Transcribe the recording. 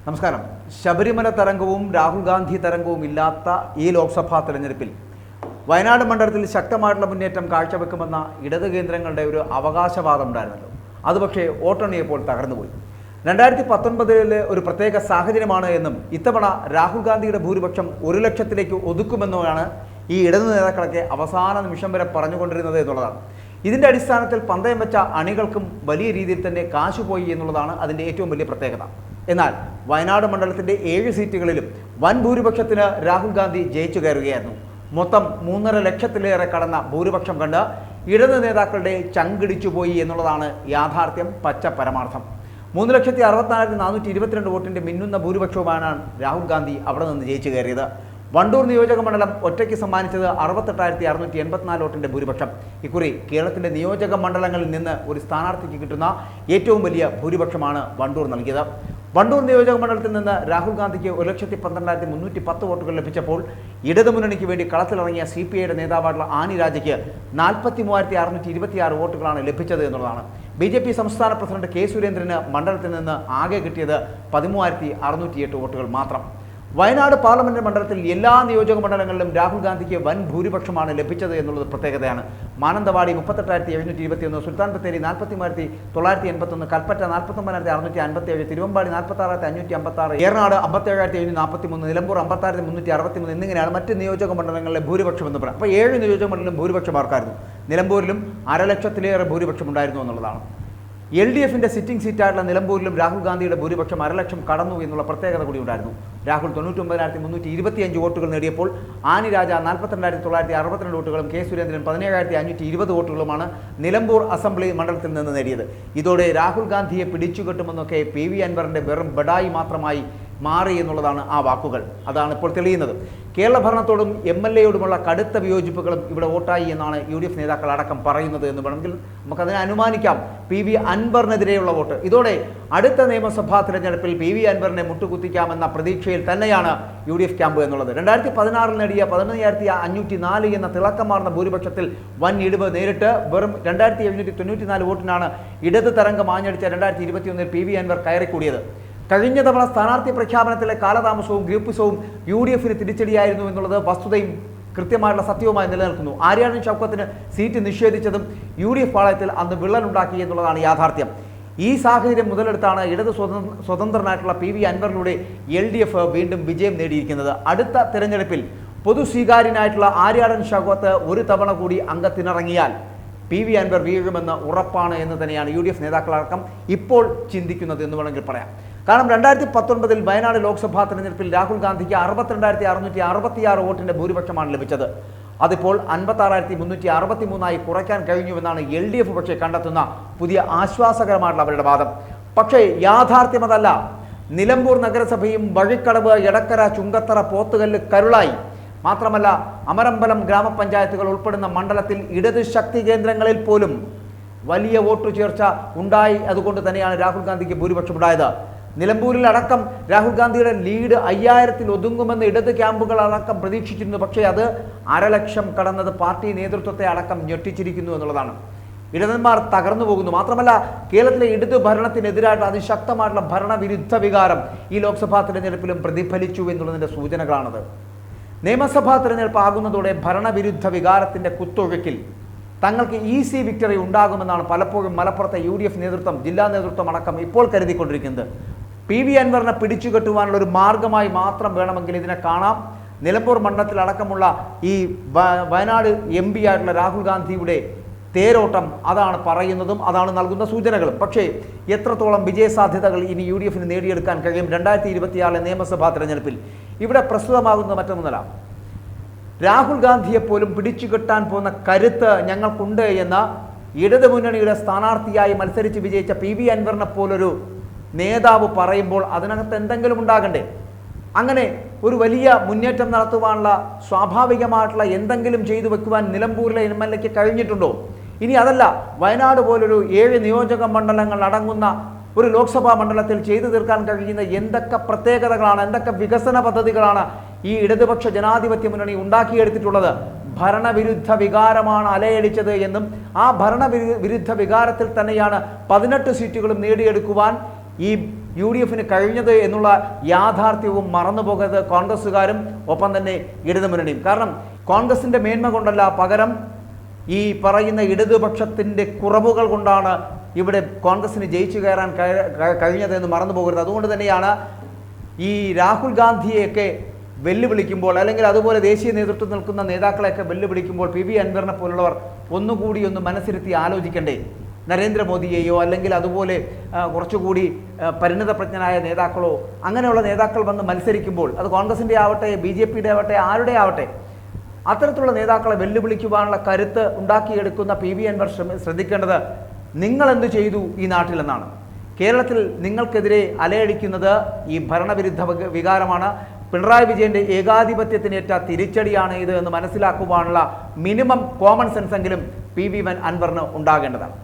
നമസ്കാരം. ശബരിമല തരംഗവും രാഹുൽ ഗാന്ധി തരംഗവും ഇല്ലാത്ത ഈ ലോക്സഭാ തെരഞ്ഞെടുപ്പിൽ വയനാട് മണ്ഡലത്തിൽ ശക്തമായിട്ടുള്ള മുന്നേറ്റം കാഴ്ചവെക്കുമെന്ന ഇടത് കേന്ദ്രങ്ങളുടെ ഒരു അവകാശവാദം ഉണ്ടായിരുന്നല്ലോ. അത് പക്ഷേ വോട്ടെണ്ണിയപ്പോൾ തകർന്നുപോയി. 2019 ഒരു പ്രത്യേക സാഹചര്യമാണ് എന്നും ഇത്തവണ രാഹുൽ ഗാന്ധിയുടെ ഭൂരിപക്ഷം 1 ലക്ഷത്തിലേക്ക് ഒതുക്കുമെന്നുമാണ് ഈ ഇടതു നേതാക്കളൊക്കെ അവസാന നിമിഷം വരെ പറഞ്ഞുകൊണ്ടിരുന്നത് എന്നുള്ളതാണ്. ഇതിൻ്റെ അടിസ്ഥാനത്തിൽ പന്തയം വെച്ച അണികൾക്കും വലിയ രീതിയിൽ തന്നെ കാശുപോയി എന്നുള്ളതാണ് അതിൻ്റെ ഏറ്റവും വലിയ പ്രത്യേകത. എന്നാൽ വയനാട് മണ്ഡലത്തിൻ്റെ 7 സീറ്റുകളിലും വൻ ഭൂരിപക്ഷത്തിന് രാഹുൽ ഗാന്ധി ജയിച്ചു കയറുകയായിരുന്നു. മൊത്തം 3.5 ലക്ഷത്തിലേറെ കടന്ന ഭൂരിപക്ഷം കണ്ട് ഇടത് നേതാക്കളുടെ ചങ്കിടിച്ചുപോയി എന്നുള്ളതാണ് യാഥാർത്ഥ്യം, പച്ച പരമാർത്ഥം. 3,64,422 വോട്ടിൻ്റെ മിന്നുന്ന ഭൂരിപക്ഷവുമാണ് രാഹുൽ ഗാന്ധി അവിടെ നിന്ന് ജയിച്ചു കയറിയത്. വണ്ടൂർ നിയോജക മണ്ഡലം ഒറ്റയ്ക്ക് സമ്മാനിച്ചത് 68,684 വോട്ടിൻ്റെ ഭൂരിപക്ഷം. ഇക്കുറി കേരളത്തിൻ്റെ നിയോജക മണ്ഡലങ്ങളിൽ നിന്ന് ഒരു സ്ഥാനാർത്ഥിക്ക് കിട്ടുന്ന ഏറ്റവും വലിയ ഭൂരിപക്ഷമാണ് വണ്ടൂർ നൽകിയത്. വണ്ടൂർ നിയോജക മണ്ഡലത്തിൽ നിന്ന് രാഹുൽ ഗാന്ധിക്ക് 1,12,310 വോട്ടുകൾ ലഭിച്ചപ്പോൾ ഇടതുമുന്നണിക്ക് വേണ്ടി കളത്തിലിറങ്ങിയ CPIയുടെ നേതാവായിട്ടുള്ള ആനി രാജയ്ക്ക് 43,626 വോട്ടുകളാണ് ലഭിച്ചത് എന്നുള്ളതാണ്. BJP സംസ്ഥാന പ്രസിഡന്റ് K. സുരേന്ദ്രന് മണ്ഡലത്തിൽ നിന്ന് ആകെ കിട്ടിയത് 13,608 വോട്ടുകൾ മാത്രം. വയനാട് പാർലമെന്റ് മണ്ഡലത്തിൽ എല്ലാ നിയോജക മണ്ഡലങ്ങളിലും രാഹുൽ ഗാന്ധിക്ക് വൻ ഭൂരിപക്ഷമാണ് ലഭിച്ചത് എന്നുള്ളത് പ്രത്യേകതയാണ്. മാനന്തവാടി 38,721, സുൽത്താൻ ബത്തേരി 40,981, കൽപ്പറ്റ 49,657, തിരുവമ്പാടി 46,556, ഏറനാട് 57,743, നിലമ്പൂർ 56,363 എന്നിങ്ങനെയാണ് മറ്റ് നിയോജക മണ്ഡലങ്ങളിലെ ഭൂരിപക്ഷം എന്ന് പറയാം. അപ്പോൾ 7 നിയോജക മണ്ഡലം ഭൂരിപക്ഷം ആർക്കായിരുന്നു? നിലമ്പൂരിലും 1.5 ലക്ഷത്തിലേറെ ഭൂരിപക്ഷം ഉണ്ടായിരുന്നു എന്നുള്ളതാണ്. LDFിൻ്റെ സിറ്റിംഗ് സീറ്റായിട്ടുള്ള നിലമ്പൂരിലും രാഹുൽ ഗാന്ധിയുടെ ഭൂരിപക്ഷം 1.5 ലക്ഷം കടന്നു എന്നുള്ള പ്രത്യേകത കൂടി ഉണ്ടായിരുന്നു. രാഹുൽ 99,325 വോട്ടുകൾ നേടിയപ്പോൾ ആനി രാജ 42,962 വോട്ടുകളും K. സുരേന്ദ്രൻ 17,520 വോട്ടുകളുമാണ് നിലമ്പൂർ അസംബ്ലി മണ്ഡലത്തിൽ നിന്ന് നേടിയത്. ഇതോടെ രാഹുൽ ഗാന്ധിയെ പിടിച്ചുകെട്ടുമെന്നൊക്കെ PV അൻവറിൻ്റെ വെറും ബഡായി മാത്രമായി മാറി എന്നുള്ളതാണ് ആ വാക്കുകൾ. അതാണ് ഇപ്പോൾ തെളിയുന്നത്. കേരള ഭരണത്തോടും MLAയോടുമുള്ള കടുത്ത വിയോജിപ്പുകളും ഇവിടെ വോട്ടായി എന്നാണ് UDF നേതാക്കൾ അടക്കം പറയുന്നത് എന്ന് വേണമെങ്കിൽ നമുക്കതിനെ അനുമാനിക്കാം. PV അൻവറിനെതിരെയുള്ള വോട്ട്. ഇതോടെ അടുത്ത നിയമസഭാ തിരഞ്ഞെടുപ്പിൽ PV അൻവറിനെ മുട്ടുകുത്തിക്കാമെന്ന പ്രതീക്ഷയിൽ തന്നെയാണ് UDF ക്യാമ്പ് എന്നുള്ളത്. 2016 നേടിയ 11,504 എന്ന തിളക്കമാർന്ന ഭൂരിപക്ഷത്തിൽ വൻ ഇടിവ് നേരിട്ട് വെറും 2,794 വോട്ടിനാണ് ഇടത് തരംഗം ആഞ്ഞടിച്ച 2021 PV അൻവർ കയറിക്കൂടിയത്. കഴിഞ്ഞ തവണ സ്ഥാനാർത്ഥി പ്രഖ്യാപനത്തിലെ കാലതാമസവും ഗ്രൂപ്പിസവും UDFന് തിരിച്ചടിയായിരുന്നു എന്നുള്ളത് വസ്തുതയും കൃത്യമായുള്ള സത്യവുമായി നിലനിൽക്കുന്നു. ആര്യാടൻ ഷൗക്കത്തിന് സീറ്റ് നിഷേധിച്ചതും UDF പാളയത്തിൽ അന്ന് വിള്ളലുണ്ടാക്കി എന്നുള്ളതാണ് യാഥാർത്ഥ്യം. ഈ സാഹചര്യം മുതലെടുത്താണ് ഇടത് സ്വതന്ത്രനായിട്ടുള്ള PV അൻവറിലൂടെ LDF വീണ്ടും വിജയം നേടിയിരിക്കുന്നത്. അടുത്ത തിരഞ്ഞെടുപ്പിൽ പൊതു സ്വീകാര്യനായിട്ടുള്ള ആര്യാടൻ ഷൗക്കത്ത് ഒരു തവണ കൂടി അംഗത്തിനിറങ്ങിയാൽ PV അൻവർ വീഴുമെന്ന് ഉറപ്പാണ് എന്ന് തന്നെയാണ് UDF നേതാക്കളടക്കം ഇപ്പോൾ ചിന്തിക്കുന്നത് എന്ന് വേണമെങ്കിൽ പറയാം. കാരണം 2019 വയനാട് ലോക്സഭാ തെരഞ്ഞെടുപ്പിൽ രാഹുൽ ഗാന്ധിക്ക് 62,666 വോട്ടിൻ്റെ ഭൂരിപക്ഷമാണ് ലഭിച്ചത്. അതിപ്പോൾ 56,363 കുറയ്ക്കാൻ കഴിഞ്ഞുവെന്നാണ് LDF പക്ഷേ കണ്ടെത്തുന്ന പുതിയ ആശ്വാസകരമായിട്ടുള്ള അവരുടെ വാദം. പക്ഷേ യാഥാർത്ഥ്യം അതല്ല. നിലമ്പൂർ നഗരസഭയും വഴിക്കടവ്, എടക്കര, ചുങ്കത്തറ, പോത്തുകല്ല്, കരുളായി മാത്രമല്ല അമരമ്പലം ഗ്രാമപഞ്ചായത്തുകൾ ഉൾപ്പെടുന്ന മണ്ഡലത്തിൽ ഇടത് ശക്തി കേന്ദ്രങ്ങളിൽ പോലും വലിയ വോട്ടു ചേർച്ച ഉണ്ടായി. അതുകൊണ്ട് തന്നെയാണ് രാഹുൽ ഗാന്ധിക്ക് ഭൂരിപക്ഷം ഉണ്ടായത്. നിലമ്പൂരിൽ അടക്കം രാഹുൽ ഗാന്ധിയുടെ ലീഡ് 5,000-ൽ ഒതുങ്ങുമെന്ന് ഇടത് ക്യാമ്പുകൾ അടക്കം പ്രതീക്ഷിച്ചിരുന്നു. പക്ഷേ അത് 1.5 ലക്ഷം കടന്നത് പാർട്ടി നേതൃത്വത്തെ അടക്കം ഞെട്ടിച്ചിരിക്കുന്നു എന്നുള്ളതാണ്. ഇടതന്മാർ തകർന്നു പോകുന്നു. മാത്രമല്ല കേരളത്തിലെ ഇടത് ഭരണത്തിനെതിരായിട്ട് അതിശക്തമായിട്ടുള്ള ഭരണവിരുദ്ധ വികാരം ഈ ലോക്സഭാ തിരഞ്ഞെടുപ്പിലും പ്രതിഫലിച്ചു എന്നുള്ളതിൻ്റെ സൂചനകളാണത്. നിയമസഭാ തിരഞ്ഞെടുപ്പ് ആകുന്നതോടെ ഭരണവിരുദ്ധ വികാരത്തിൻ്റെ കുത്തൊഴുക്കിൽ തങ്ങൾക്ക് ഈസി വിക്ടറി ഉണ്ടാകുമെന്നാണ് പലപ്പോഴും മലപ്പുറത്തെ UDF നേതൃത്വം, ജില്ലാ നേതൃത്വം അടക്കം ഇപ്പോൾ കരുതിക്കൊണ്ടിരിക്കുന്നത്. PV അൻവറിനെ പിടിച്ചുകെട്ടുവാനുള്ള ഒരു മാർഗമായി മാത്രം വേണമെങ്കിൽ ഇതിനെ കാണാം. നിലമ്പൂർ മണ്ഡലത്തിലടക്കമുള്ള ഈ വയനാട് MP ആയിട്ടുള്ള രാഹുൽ ഗാന്ധിയുടെ തേരോട്ടം അതാണ് പറയുന്നതും അതാണ് നൽകുന്ന സൂചനകളും. പക്ഷേ എത്രത്തോളം വിജയസാധ്യതകൾ ഇനി UDFന് നേടിയെടുക്കാൻ കഴിയും 2026 നിയമസഭാ തിരഞ്ഞെടുപ്പിൽ? ഇവിടെ പ്രസ്തുതമാകുന്നത് മറ്റൊന്നുമല്ല, രാഹുൽ ഗാന്ധിയെപ്പോലും പിടിച്ചുകെട്ടാൻ പോകുന്ന കരുത്ത് ഞങ്ങൾക്കുണ്ട് എന്ന ഇടത് മുന്നണിയുടെ സ്ഥാനാർത്ഥിയായി മത്സരിച്ച് വിജയിച്ച PV അൻവറിനെ പോലൊരു നേതാവ് പറയുമ്പോൾ അതിനകത്ത് എന്തെങ്കിലും ഉണ്ടാകണ്ടേ? അങ്ങനെ ഒരു വലിയ മുന്നേറ്റം നടത്തുവാനുള്ള സ്വാഭാവികമായിട്ടുള്ള എന്തെങ്കിലും ചെയ്തു വെക്കുവാൻ നിലമ്പൂരിലെ MLAക്ക് കഴിഞ്ഞിട്ടുണ്ടോ? ഇനി അതല്ല, വയനാട് പോലൊരു 7 നിയോജക മണ്ഡലങ്ങൾ അടങ്ങുന്ന ഒരു ലോക്സഭാ മണ്ഡലത്തിൽ ചെയ്തു തീർക്കാൻ കഴിയുന്ന എന്തൊക്കെ പ്രത്യേകതകളാണ്, എന്തൊക്കെ വികസന പദ്ധതികളാണ് ഈ ഇടതുപക്ഷ ജനാധിപത്യ മുന്നണി ഉണ്ടാക്കിയെടുത്തിട്ടുള്ളത്? ഭരണവിരുദ്ധ വികാരമാണ് അലയടിച്ചത് എന്നും ആ ഭരണവിരുദ്ധ വികാരത്തിൽ തന്നെയാണ് 18 സീറ്റുകളും നേടിയെടുക്കുവാൻ ഈ UDF-ന് കഴിഞ്ഞത് എന്നുള്ള യാഥാർത്ഥ്യവും മറന്നുപോകരുത് കോൺഗ്രസ്സുകാരും ഒപ്പം തന്നെ ഇടതുമുന്നണിയും. കാരണം കോൺഗ്രസിൻ്റെ മേന്മ കൊണ്ടല്ല, പകരം ഈ പറയുന്ന ഇടതുപക്ഷത്തിൻ്റെ കുറവുകൾ കൊണ്ടാണ് ഇവിടെ കോൺഗ്രസിന് ജയിച്ചു കയറാൻ കഴിഞ്ഞതെന്ന് മറന്നു പോകരുത്. അതുകൊണ്ട് തന്നെയാണ് ഈ രാഹുൽ ഗാന്ധിയെയൊക്കെ വെല്ലുവിളിക്കുമ്പോൾ, അല്ലെങ്കിൽ അതുപോലെ ദേശീയ നേതൃത്വം നിൽക്കുന്ന നേതാക്കളെയൊക്കെ വെല്ലുവിളിക്കുമ്പോൾ PV അൻവറിനെ പോലുള്ളവർ ഒന്നുകൂടി മനസ്സിരുത്തി ആലോചിക്കണ്ടേ? നരേന്ദ്രമോദിയെയോ അല്ലെങ്കിൽ അതുപോലെ കുറച്ചുകൂടി പരിണിതപ്രജ്ഞനായ നേതാക്കളോ അങ്ങനെയുള്ള നേതാക്കൾ വന്ന് മത്സരിക്കുമ്പോൾ, അത് കോൺഗ്രസിൻ്റെ ആവട്ടെ BJP-യുടെ ആവട്ടെ ആരുടെ ആവട്ടെ, അത്തരത്തിലുള്ള നേതാക്കളെ വെല്ലുവിളിക്കുവാനുള്ള കരുത്ത് ഉണ്ടാക്കിയെടുക്കുന്ന PV അൻവർ ശ്രദ്ധിക്കേണ്ടത് നിങ്ങൾ എന്ത് ചെയ്തു ഈ നാട്ടിലെന്നാണ്. കേരളത്തിൽ നിങ്ങൾക്കെതിരെ അലയടിക്കുന്നത് ഈ ഭരണവിരുദ്ധ വികാരമാണ്. പിണറായി വിജയന്റെ ഏകാധിപത്യത്തിനേറ്റ തിരിച്ചടിയാണ് ഇത് എന്ന് മനസ്സിലാക്കുവാനുള്ള മിനിമം കോമൺ സെൻസെങ്കിലും PV അൻവറിന് ഉണ്ടാകേണ്ടതാണ്.